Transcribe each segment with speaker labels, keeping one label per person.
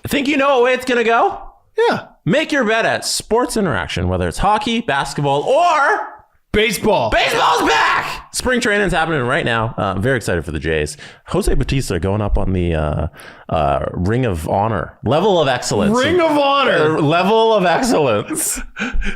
Speaker 1: Think you know what way it's going to go?
Speaker 2: Yeah.
Speaker 1: Make your bet at Sports Interaction, whether it's hockey, basketball, or...
Speaker 2: Baseball.
Speaker 1: Baseball's back! Spring training's happening right now. I'm very excited for the Jays. Jose Bautista going up on the Ring of Honor. Level of excellence.
Speaker 2: Ring of Honor.
Speaker 1: Level of excellence.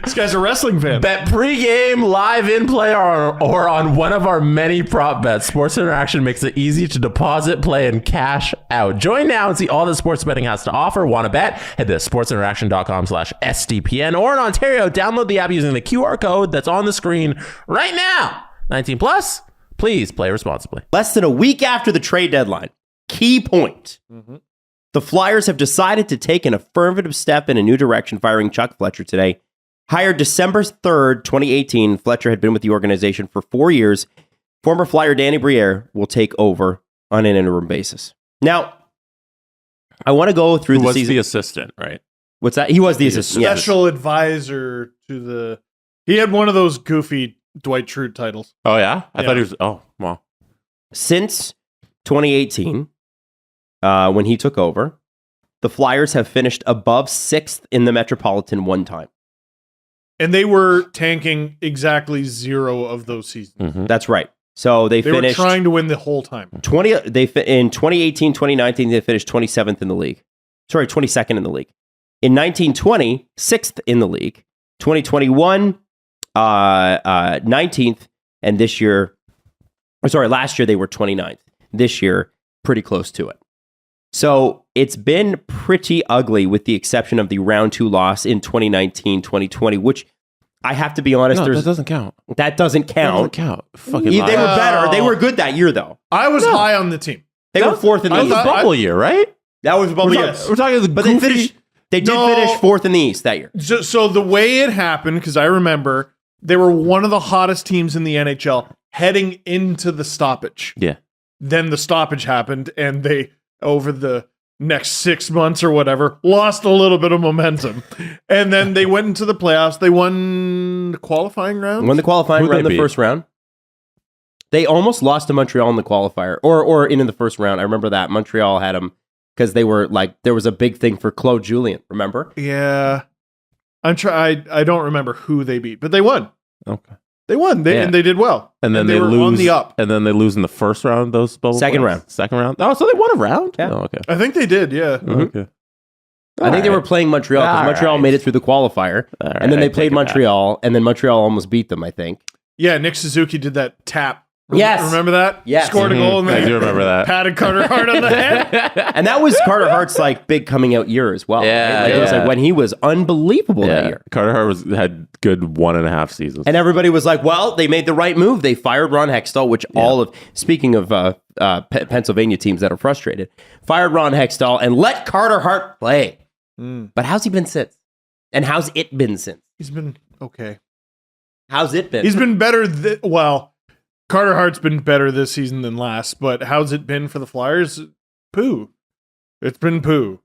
Speaker 2: This guy's a wrestling fan.
Speaker 1: Bet pregame, live in play, or on one of our many prop bets. Sports Interaction makes it easy to deposit, play, and cash out. Join now and see all that sports betting has to offer. Want to bet? Head to sportsinteraction.com/SDPN, or in Ontario, download the app using the QR code that's on the screen right now. 19 plus, please play responsibly.
Speaker 3: Less than a week after the trade deadline. Key point. The Flyers have decided to take an affirmative step in a new direction, firing Chuck Fletcher today. Hired December 3rd, 2018. Fletcher had been with the organization for 4 years. Former Flyer Danny Briere will take over on an interim basis. Now, I want to go through the season.
Speaker 1: The assistant, right?
Speaker 3: What's that? He was the assistant.
Speaker 2: Special advisor to the... He had one of those goofy Dwight Schrute titles.
Speaker 1: Oh, yeah? I thought he was... Oh, wow.
Speaker 3: Since 2018, when he took over, the Flyers have finished above 6th in the Metropolitan one time.
Speaker 2: And they were tanking exactly 0 of those seasons.
Speaker 3: That's right. So they finished...
Speaker 2: were trying to win the whole time.
Speaker 3: In 2018, 2019, they finished 27th in the league. Sorry, 22nd in the league. In 1920, 6th in the league. 2021... 19th, and last year they were 29th. This year, pretty close to it. So it's been pretty ugly with the exception of the round 2 loss in 2019-2020, which I have to be honest,
Speaker 1: that doesn't count.
Speaker 3: That doesn't count.
Speaker 1: Fucking
Speaker 3: They were better. They were good that year, though.
Speaker 2: I was high on the team.
Speaker 3: They were 4th in the East.
Speaker 1: That was a bubble year, right?
Speaker 3: That was a bubble year.
Speaker 2: Yes.
Speaker 1: We're talking the
Speaker 3: But
Speaker 1: goofy...
Speaker 3: they did finish 4th in the East that year.
Speaker 2: So the way it happened, because I remember... They were one of the hottest teams in the NHL heading into the stoppage.
Speaker 1: Yeah.
Speaker 2: Then the stoppage happened, and they, over the next 6 months or whatever, lost a little bit of momentum. And then they went into the playoffs. They won the qualifying round.
Speaker 3: Won the qualifying round in the first round. They almost lost to Montreal in the qualifier, or in the first round. I remember that. Montreal had them because they were like, there was a big thing for Claude Julien, remember?
Speaker 2: Yeah. I don't remember who they beat, but they won.
Speaker 1: Okay.
Speaker 2: They won. And they did well.
Speaker 1: And then
Speaker 2: they were
Speaker 1: lose
Speaker 2: on the up.
Speaker 1: And then they lose in the first round. Those bubble
Speaker 3: Second
Speaker 1: players?
Speaker 3: round.
Speaker 1: Second round. Oh, so they won a round.
Speaker 3: Yeah.
Speaker 1: Oh, okay.
Speaker 2: I think they did. Yeah.
Speaker 1: Okay.
Speaker 3: I think they were playing Montreal because Montreal made it through the qualifier, and then they played Montreal, and then Montreal almost beat them, I think.
Speaker 2: Yeah, Nick Suzuki did that tap.
Speaker 3: Yes.
Speaker 2: Remember that?
Speaker 3: Yes.
Speaker 2: Scored a goal and
Speaker 1: I
Speaker 2: then
Speaker 1: do remember that.
Speaker 2: patted Carter Hart on the head.
Speaker 3: And that was Carter Hart's like big coming out year as well.
Speaker 1: Yeah,
Speaker 3: right? Like, it was
Speaker 1: yeah.
Speaker 3: like when he was unbelievable that year.
Speaker 1: Carter Hart had good 1.5 seasons.
Speaker 3: And everybody was like, well, they made the right move. They fired Ron Hextall, which speaking of Pennsylvania teams that are frustrated, fired Ron Hextall and let Carter Hart play. But how's he been since? And how's it been since?
Speaker 2: He's been okay.
Speaker 3: How's it been?
Speaker 2: He's been better. Carter Hart's been better this season than last, but how's it been for the Flyers? Poo. It's been poo.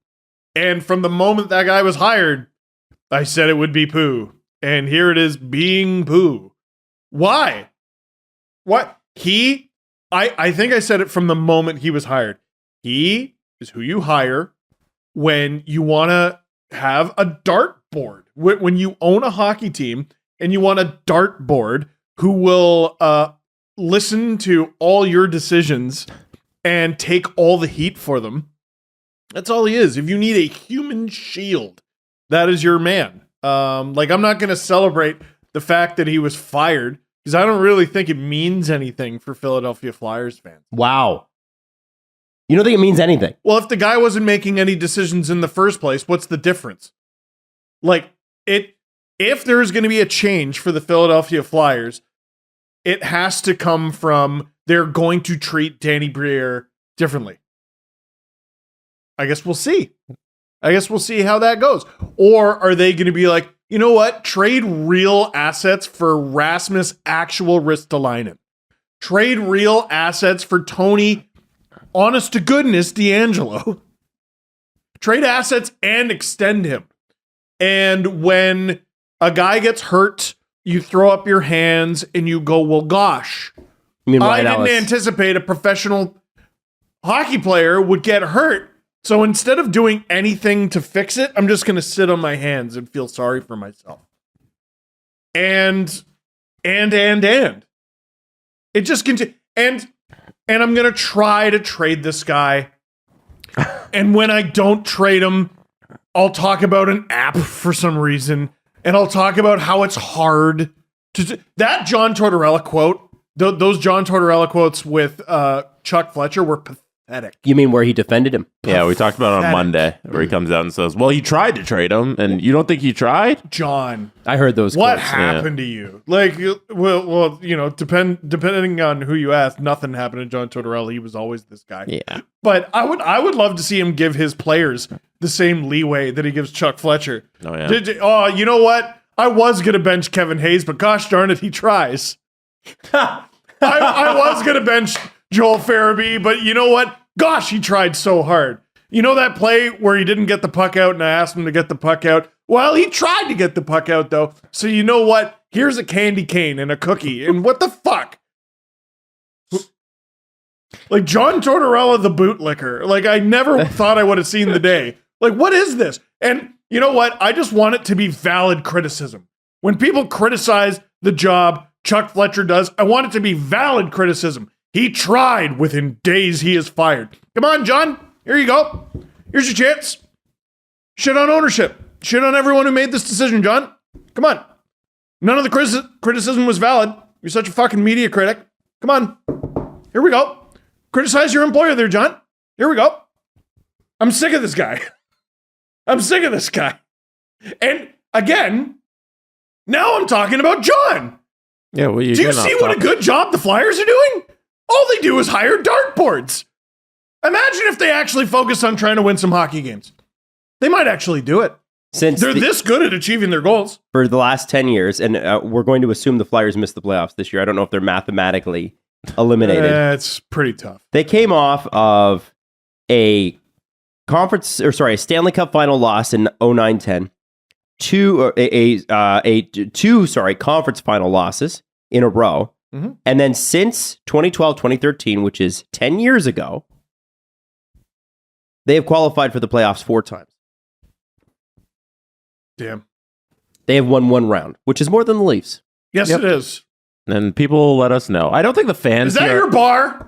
Speaker 2: And from the moment that guy was hired, I said it would be poo. And here it is being poo. Why? What? I think I said it from the moment he was hired. He is who you hire when you want to have a dartboard. When you own a hockey team and you want a dartboard who will listen to all your decisions and take all the heat for them. That's all he is. If you need a human shield, that is your man. I'm not going to celebrate the fact that he was fired because I don't really think it means anything for Philadelphia Flyers fans.
Speaker 3: Wow. You don't think it means anything?
Speaker 2: Well, if the guy wasn't making any decisions in the first place, what's the difference? If there's going to be a change for the Philadelphia Flyers, it has to come from they're going to treat Danny Briere differently. I guess we'll see. How that goes. Or are they going to be like, you know what? Trade real assets for Rasmus actual Ristolainen. Trade real assets for Tony, honest to goodness, DeAngelo. Trade assets and extend him. And when a guy gets hurt, you throw up your hands and you go, well, gosh, I didn't anticipate a professional hockey player would get hurt So instead of doing anything to fix it, I'm just going to sit on my hands and feel sorry for myself. And it just continues. And I'm going to try to trade this guy. And when I don't trade him, I'll talk about an app for some reason. And I'll talk about how it's hard to that John Tortorella quote. Those John Tortorella quotes with Chuck Fletcher were pathetic.
Speaker 3: You mean where he defended him?
Speaker 1: Yeah, we talked about it on Monday, where he comes out and says, well, he tried to trade him, and you don't think he tried?
Speaker 2: John,
Speaker 3: I heard those
Speaker 2: what
Speaker 3: quotes.
Speaker 2: happened to you? Like, well, you know, depending on who you ask, nothing happened to John Tortorella. He was always this guy.
Speaker 1: Yeah.
Speaker 2: But I would love to see him give his players the same leeway that he gives Chuck Fletcher.
Speaker 1: Oh, yeah.
Speaker 2: Oh, you know what? I was going to bench Kevin Hayes, but gosh darn it, he tries. I was going to bench Joel Farabee, but you know what? Gosh, he tried so hard. You know that play where he didn't get the puck out and I asked him to get the puck out? Well, he tried to get the puck out, though. So you know what? Here's a candy cane and a cookie. And what the fuck? Like John Tortorella, the bootlicker. Like I never thought I would have seen the day. Like, what is this? And you know what? I just want it to be valid criticism. When people criticize the job Chuck Fletcher does, I want it to be valid criticism. He tried. Within days, he is fired. Come on, John. Here you go. Here's your chance. Shit on ownership. Shit on everyone who made this decision, John. Come on. None of the criticism was valid. You're such a fucking media critic. Come on. Here we go. Criticize your employer there, John. Here we go. I'm sick of this guy. I'm sick of this guy. And again, now I'm talking about John.
Speaker 1: Yeah, well,
Speaker 2: do you see what a good job the Flyers are doing? All they do is hire dartboards. Imagine if they actually focus on trying to win some hockey games. They might actually do it.
Speaker 3: Since
Speaker 2: they're this good at achieving their goals.
Speaker 3: For the last 10 years, and we're going to assume the Flyers missed the playoffs this year. I don't know if they're mathematically eliminated.
Speaker 2: It's pretty tough.
Speaker 3: They came off of a Stanley Cup final loss in 09-10, two conference final losses in a row.
Speaker 2: Mm-hmm.
Speaker 3: And then since 2012-2013, which is 10 years ago, they have qualified for the playoffs 4 times.
Speaker 2: Damn.
Speaker 3: They have won 1 round, which is more than the Leafs.
Speaker 2: Yes,
Speaker 1: Yep.
Speaker 2: it is.
Speaker 1: And people let us know. I don't think the fans
Speaker 2: Is that
Speaker 1: here,
Speaker 2: your bar?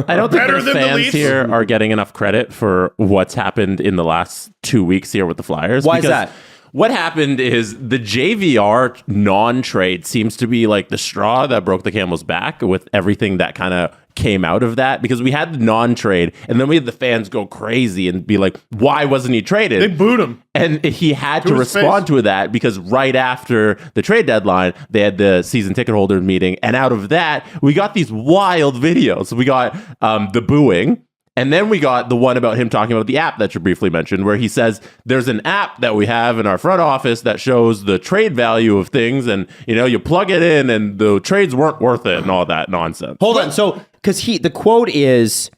Speaker 1: I don't think
Speaker 2: Better
Speaker 1: the
Speaker 2: than the
Speaker 1: fans
Speaker 2: Leafs?
Speaker 1: here are getting enough credit for what's happened in the last 2 weeks here with the Flyers.
Speaker 3: Why is
Speaker 1: Because
Speaker 3: that?
Speaker 1: what happened is the JVR non-trade seems to be like the straw that broke the camel's back with everything that kind of came out of that, because we had the non-trade and then we had the fans go crazy and be like, why wasn't he traded?
Speaker 2: They booed him.
Speaker 1: And he had to
Speaker 2: his
Speaker 1: respond
Speaker 2: face.
Speaker 1: to that because right after the trade deadline, they had the season ticket holder meeting. And out of that, we got these wild videos. We got the booing. And then we got the one about him talking about the app that you briefly mentioned, where he says there's an app that we have in our front office that shows the trade value of things. And, you know, you plug it in and the trades weren't worth it and all that nonsense.
Speaker 3: Hold on. So, because the quote is,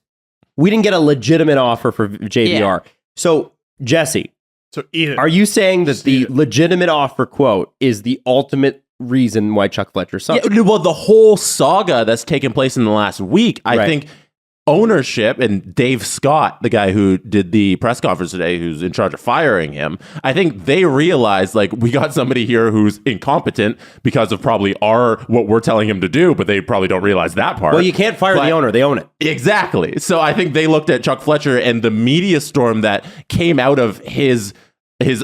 Speaker 3: we didn't get a legitimate offer for JVR.
Speaker 1: Yeah.
Speaker 3: So, Jesse,
Speaker 2: So eat it.
Speaker 3: are you saying that the
Speaker 2: it.
Speaker 3: legitimate offer quote is the ultimate reason why Chuck Fletcher sucks?
Speaker 1: Yeah, well, the whole saga that's taken place in the last week, I
Speaker 3: Right.
Speaker 1: think ownership and Dave Scott, the guy who did the press conference today, who's in charge of firing him, I think they realized, like, we got somebody here who's incompetent because of probably what we're telling him to do, but they probably don't realize that part.
Speaker 3: Well, you can't fire the owner. They own it.
Speaker 1: Exactly. So I think they looked at Chuck Fletcher and the media storm that came out of his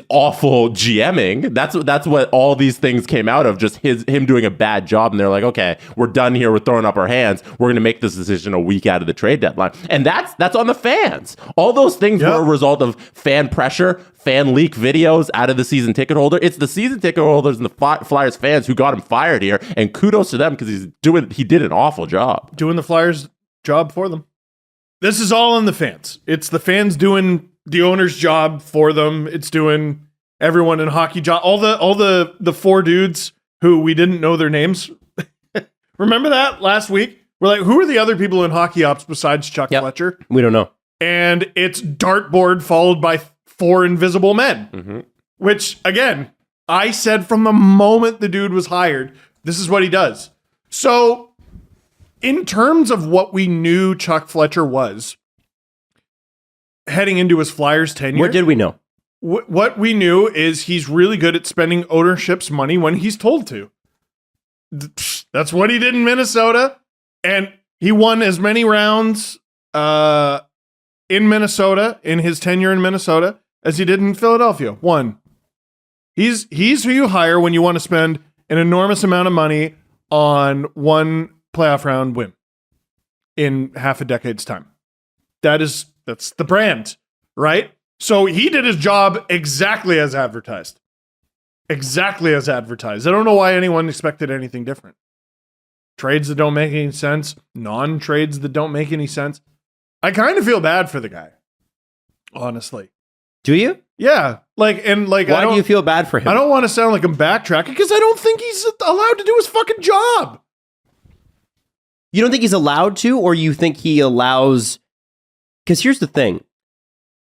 Speaker 1: awful GMing. That's what all these things came out of, just him doing a bad job. And they're like, okay, we're done here. We're throwing up our hands. We're going to make this decision a week out of the trade deadline. And that's on the fans. All those things were a result of fan pressure, fan leak videos out of the season ticket holder. It's the season ticket holders and the Flyers fans who got him fired here. And kudos to them because he did an awful job.
Speaker 2: Doing the Flyers' job for them. This is all on the fans. It's the fans doing the owner's job for them. It's doing everyone in hockey job. All the 4 dudes who we didn't know their names. Remember that last week? We're like, who are the other people in hockey ops besides Chuck Fletcher?
Speaker 3: We don't know.
Speaker 2: And it's dartboard followed by 4 invisible men. Which, again, I said from the moment the dude was hired, this is what he does. So, in terms of what we knew Chuck Fletcher was, heading into his Flyers tenure.
Speaker 3: What did we know?
Speaker 2: What we knew is he's really good at spending ownership's money when he's told to. That's what he did in Minnesota. And he won as many rounds in Minnesota, in his tenure in Minnesota, as he did in Philadelphia. One. He's who you hire when you want to spend an enormous amount of money on one playoff round win in half a decade's time. That's the brand, right? So he did his job exactly as advertised. Exactly as advertised. I don't know why anyone expected anything different. Trades that don't make any sense, non-trades that don't make any sense. I kind of feel bad for the guy, honestly.
Speaker 3: Do you?
Speaker 2: Yeah. Why
Speaker 3: Why do you feel bad for him?
Speaker 2: I don't want to sound like I'm backtracking because I don't think he's allowed to do his fucking job.
Speaker 3: You don't think he's allowed to, or you think he allows? Because here's the thing.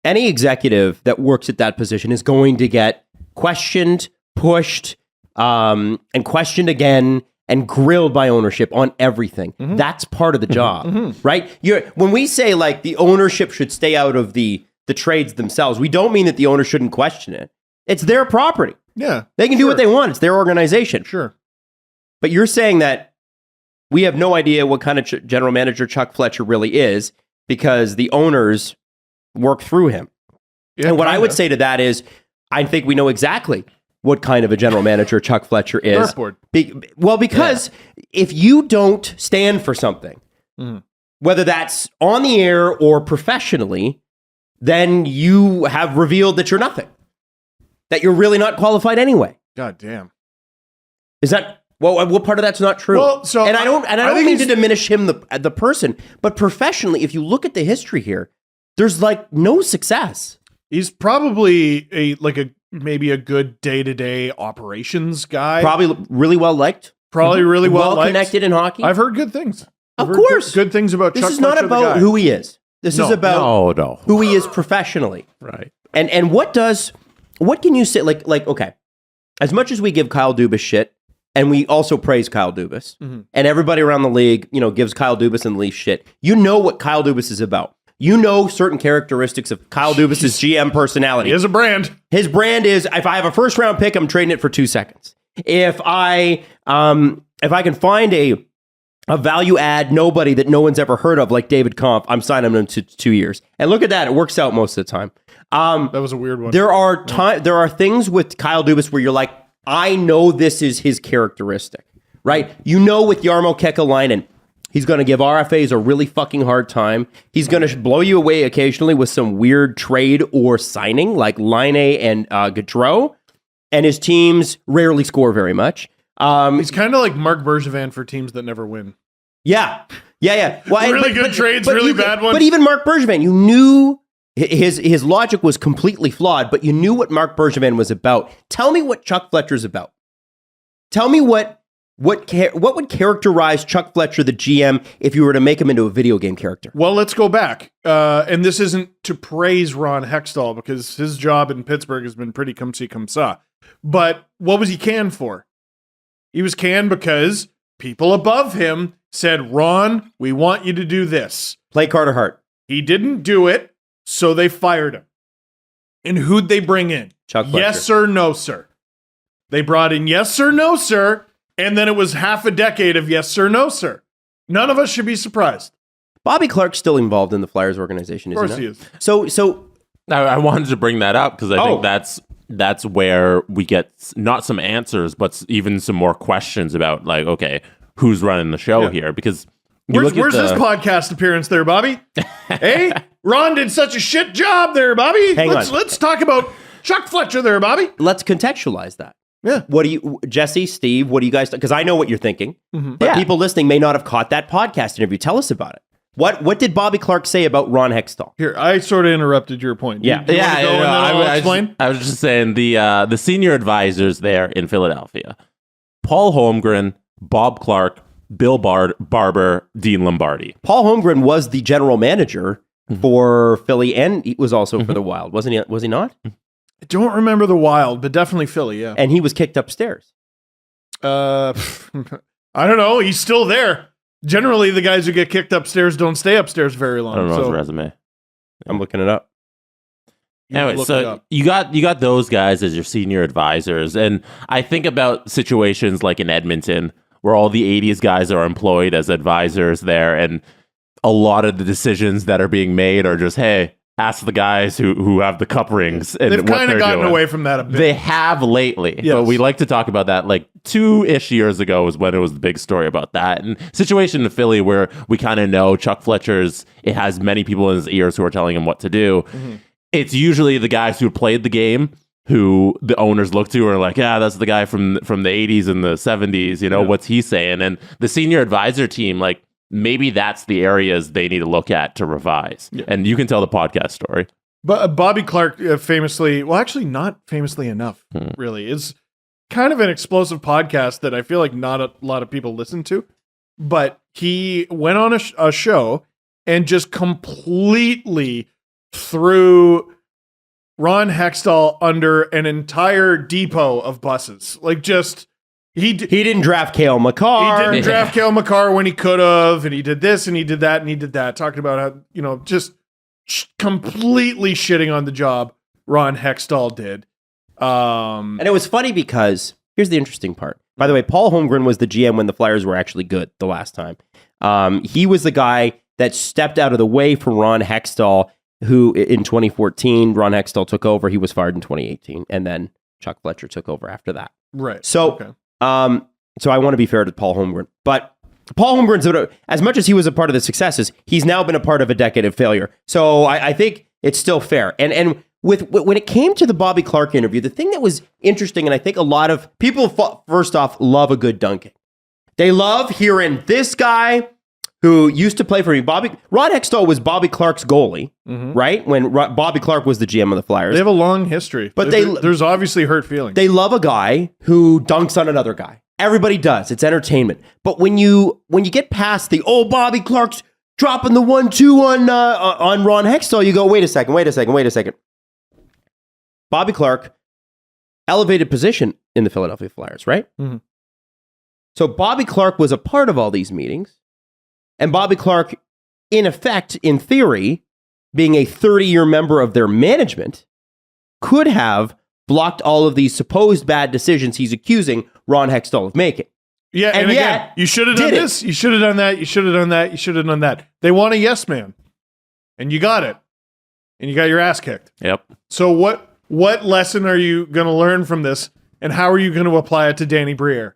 Speaker 3: Any executive that works at that position is going to get questioned, pushed, and questioned again, and grilled by ownership on everything. Mm-hmm. That's part of the job, right? When we say like the ownership should stay out of the trades themselves, we don't mean that the owner shouldn't question it. It's their property.
Speaker 2: Yeah.
Speaker 3: They can do what they want. It's their organization.
Speaker 2: Sure.
Speaker 3: But you're saying that we have no idea what kind of general manager Chuck Fletcher really is because the owners work through him.
Speaker 2: Yeah,
Speaker 3: and what I would
Speaker 2: kinda
Speaker 3: say to that is, I think we know exactly what kind of a general manager Chuck Fletcher is.
Speaker 2: Dartboard.
Speaker 3: Because if you don't stand for something, whether that's on the air or professionally, then you have revealed that you're nothing. That you're really not qualified anyway.
Speaker 2: God damn.
Speaker 3: Is that what part of that's not true?
Speaker 2: Well, so
Speaker 3: I don't
Speaker 2: think
Speaker 3: mean to diminish him the person, but professionally, if you look at the history here, there's like no success.
Speaker 2: He's probably maybe a good day-to-day operations guy.
Speaker 3: Probably really well liked.
Speaker 2: Probably really well liked.
Speaker 3: Connected in hockey.
Speaker 2: I've heard good things.
Speaker 3: Of course.
Speaker 2: Good things about
Speaker 3: this
Speaker 2: Chuck
Speaker 3: is not
Speaker 2: Fletcher,
Speaker 3: about who he is. This is about who he is professionally.
Speaker 1: Right.
Speaker 3: And what can you say? Like, okay, as much as we give Kyle Dubas shit, and we also praise Kyle Dubas, and everybody around the league, gives Kyle Dubas and the Leafs shit. You know what Kyle Dubas is about. You know certain characteristics of Kyle Dubas's GM personality.
Speaker 2: He has a brand.
Speaker 3: His brand is, if I have a first round pick, I'm trading it for 2 seconds. If I can find a value add nobody that no one's ever heard of, like David Kampf, I'm signing him to 2 years. And look at that, it works out most of the time.
Speaker 2: That was a weird one.
Speaker 3: There are things with Kyle Dubas where you're like, I know this is his characteristic, right? With Jarmo Kekalainen, he's going to give RFAs a really fucking hard time. He's going to blow you away occasionally with some weird trade or signing like Laine and Gaudreau, and his teams rarely score very much.
Speaker 2: He's kind of like Mark Bergevin for teams that never win.
Speaker 3: Yeah. Well,
Speaker 2: really good trades, really bad ones.
Speaker 3: But even Mark Bergevin, you knew his logic was completely flawed, but you knew what Mark Bergevin was about. Tell me what Chuck Fletcher's about. Tell me what would characterize Chuck Fletcher, the GM, if you were to make him into a video game character?
Speaker 2: Well, let's go back. And this isn't to praise Ron Hextall because his job in Pittsburgh has been pretty come see, come saw. But what was he canned for? He was canned because people above him said, Ron, we want you to do this.
Speaker 3: Play Carter Hart.
Speaker 2: He didn't do it, so they fired him. And who'd they bring in?
Speaker 3: Chuck Fletcher.
Speaker 2: Yes, sir, no, sir. They brought in yes, sir, no, sir. And then it was half a decade of yes, sir, no, sir. None of us should be surprised.
Speaker 3: Bobby Clark's still involved in the Flyers organization, isn't he?
Speaker 2: Of course he is.
Speaker 3: So
Speaker 1: I wanted to bring that up because I think that's where we get not some answers, but even some more questions about like, okay, who's running the show here? Because
Speaker 2: where's this podcast appearance there, Bobby? Hey, Ron did such a shit job there, Bobby. Let's talk about Chuck Fletcher there, Bobby.
Speaker 3: Let's contextualize that.
Speaker 2: Yeah.
Speaker 3: What do you, Jesse, Steve, what do you guys, because I know what you're thinking, but people listening may not have caught that podcast interview. Tell us about it. What did Bobby Clark say about Ron Hextall?
Speaker 2: Here, I sort of interrupted your point.
Speaker 1: I was just saying the senior advisors there in Philadelphia, Paul Holmgren, Bob Clark, Bill Barber, Dean Lombardi.
Speaker 3: Paul Holmgren was the general manager for Philly, and he was also for the Wild, wasn't he? Was he not?
Speaker 2: I don't remember the Wild, but definitely Philly, yeah.
Speaker 3: And he was kicked upstairs.
Speaker 2: I don't know. He's still there. Generally, the guys who get kicked upstairs don't stay upstairs very long.
Speaker 1: I don't know his resume.
Speaker 3: I'm looking it up.
Speaker 1: Anyway,
Speaker 2: look it
Speaker 1: so
Speaker 2: up.
Speaker 1: you got those guys as your senior advisors, and I think about situations like in Edmonton where all the 80s guys are employed as advisors there, and a lot of the decisions that are being made are just, hey, ask the guys who have the cup rings and
Speaker 2: They've
Speaker 1: what
Speaker 2: kind
Speaker 1: they're
Speaker 2: of gotten
Speaker 1: doing.
Speaker 2: away from that a bit.
Speaker 1: They have lately,
Speaker 2: Yes.
Speaker 1: but we like to talk about that. Like 2-ish years ago was when it was the big story about that. And situation in Philly where we kind of know Chuck Fletcher's, it has many people in his ears who are telling him what to do.
Speaker 2: Mm-hmm.
Speaker 1: It's usually the guys who played the game who the owners look to are like, yeah, that's the guy from the 80s and the 70s, what's he saying? And the senior advisor team, like, maybe that's the areas they need to look at to revise.
Speaker 2: Yeah.
Speaker 1: And you can tell the podcast story.
Speaker 2: But Bobby Clark famously, well, actually not famously enough, really. It's kind of an explosive podcast that I feel like not a lot of people listen to. But he went on a show and just completely threw Ron Hextall under an entire depot of buses. Like, just... He
Speaker 3: didn't draft Cale McCarr.
Speaker 2: He didn't draft Cale McCarr when he could have, and he did this, and he did that, and he did that. Talking about how, just completely shitting on the job Ron Hextall did.
Speaker 3: And it was funny because, here's the interesting part. By the way, Paul Holmgren was the GM when the Flyers were actually good the last time. He was the guy that stepped out of the way for Ron Hextall, who in 2014, Ron Hextall took over. He was fired in 2018, and then Chuck Fletcher took over after that.
Speaker 2: Right.
Speaker 3: So...
Speaker 2: Okay.
Speaker 3: So I want to be fair to Paul Holmgren, but Paul Holmgren's, as much as he was a part of the successes, he's now been a part of a decade of failure. So I think it's still fair. And when it came to the Bobby Clark interview, the thing that was interesting, and I think a lot of people, first off, love a good dunking. They love hearing this guy who used to play for me. Ron Hextall was Bobby Clark's goalie, right? When Bobby Clark was the GM of the Flyers.
Speaker 2: They have a long history,
Speaker 3: but
Speaker 2: there's obviously hurt feelings.
Speaker 3: They love a guy who dunks on another guy. Everybody does. It's entertainment. But when you get past the Bobby Clark's dropping the 1-2 on Ron Hextall, you go, wait a second. Bobby Clark, elevated position in the Philadelphia Flyers, right?
Speaker 2: Mm-hmm.
Speaker 3: So Bobby Clark was a part of all these meetings. And Bobby Clark, in effect, in theory, being a 30-year member of their management, could have blocked all of these supposed bad decisions he's accusing Ron Hextall of making.
Speaker 2: Yeah, and again, you should have done this, you should have done that, you should have done that, you should have done that. They want a yes man. And you got it. And you got your ass kicked.
Speaker 1: Yep.
Speaker 2: So what lesson are you going to learn from this, and how are you going to apply it to Danny Briere?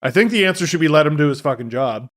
Speaker 2: I think the answer should be let him do his fucking job.